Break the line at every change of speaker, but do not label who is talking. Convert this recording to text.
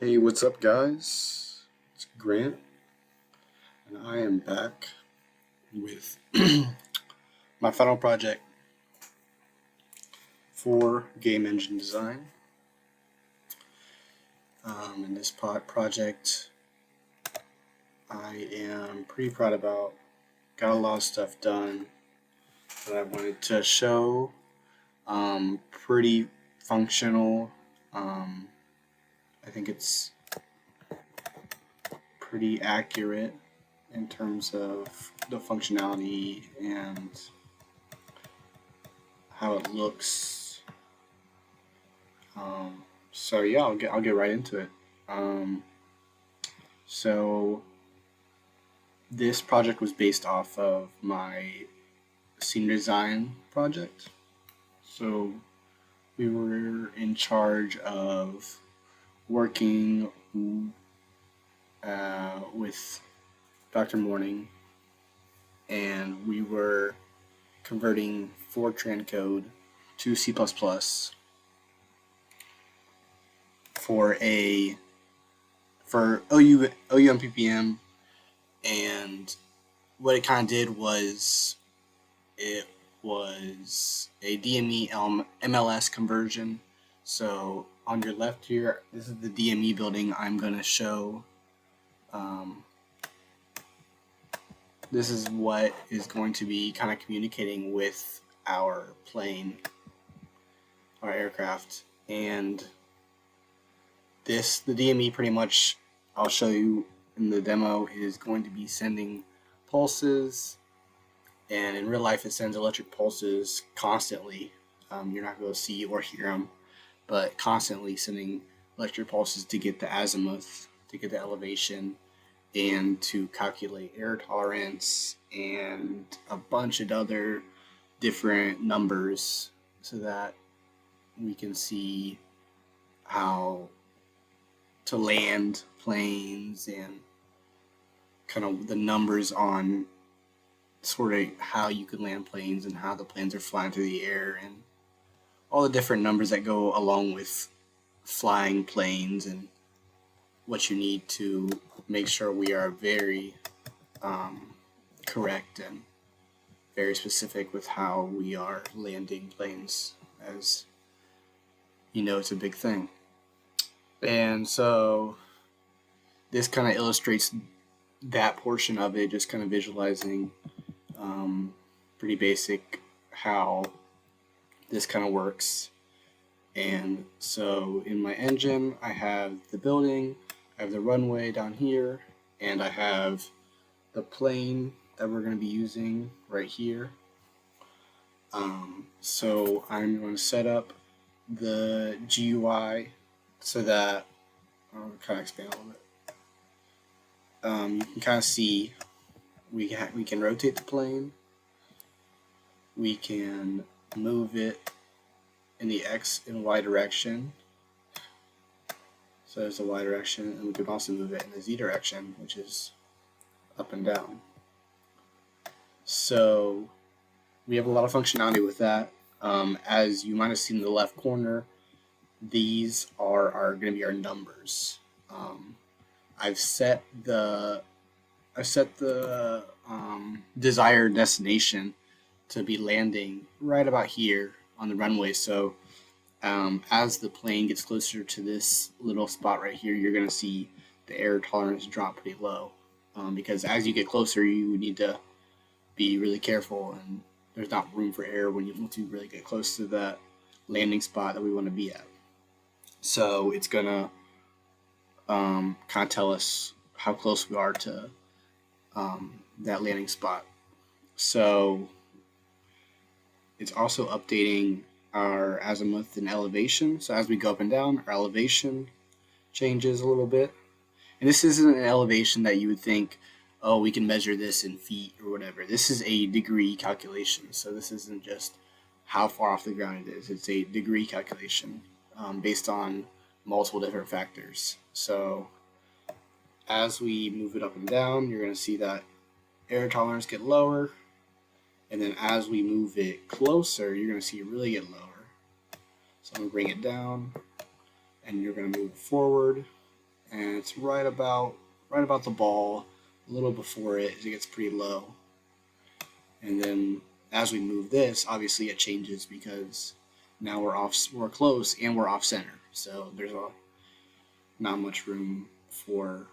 Hey, what's up, guys? It's Grant, and I am back with my final project for game engine design. In this project, I am pretty proud about. Got a lot of stuff done that I wanted to show. Pretty functional. I think it's pretty accurate in terms of the functionality and how it looks. So yeah, I'll get right into it. Um, so this project was based off of my senior design project. So we were in charge of working with Dr. Morning, and we were converting Fortran code to C++ for OU MPPM, and what it kind of did was it was a DME MLS conversion. So on your left here, this is the DME building I'm going to show. This is what is going to be kind of communicating with our plane, our aircraft, and the DME pretty much, I'll show you in the demo, is going to be sending pulses, and in real life it sends electric pulses constantly. You're not going to see or hear them, but constantly sending electric pulses to get the azimuth, to get the elevation, and to calculate air tolerance and a bunch of other different numbers so that we can see how to land planes and kind of the numbers on sort of how you can land planes and how the planes are flying through the air and all the different numbers that go along with flying planes and what you need to make sure we are very correct and very specific with how we are landing planes, as you know, it's a big thing. And so this kind of illustrates that portion of it, just kind of visualizing pretty basic how this kind of works. And so in my engine, I have the building, I have the runway down here, and I have the plane that we're going to be using right here. So I'm going to set up the GUI so that I'll kind of expand a little bit. You can kind of see we can rotate the plane, we can move it in the X and Y direction. So there's the Y direction, and we can also move it in the Z direction, which is up and down. So we have a lot of functionality with that. As you might have seen in the left corner, these are going to be our numbers. I've set the desired destination to be landing right about here on the runway. So as the plane gets closer to this little spot right here, you're going to see the air tolerance drop pretty low, because as you get closer, you need to be really careful, and there's not room for air once you really get close to that landing spot that we want to be at. So it's going to kind of tell us how close we are to that landing spot. So it's also updating our azimuth and elevation. So as we go up and down, our elevation changes a little bit. And this isn't an elevation that you would think, oh, we can measure this in feet or whatever. This is a degree calculation. So this isn't just how far off the ground it is. It's a degree calculation based on multiple different factors. So as we move it up and down, you're going to see that air tolerance get lower. And then as we move it closer, you're going to see it really get lower. So I'm going to bring it down, and you're going to move forward, and it's right about the ball, a little before it, as it gets pretty low. And then as we move this, obviously it changes because now we're close and we're off center. So there's not much room for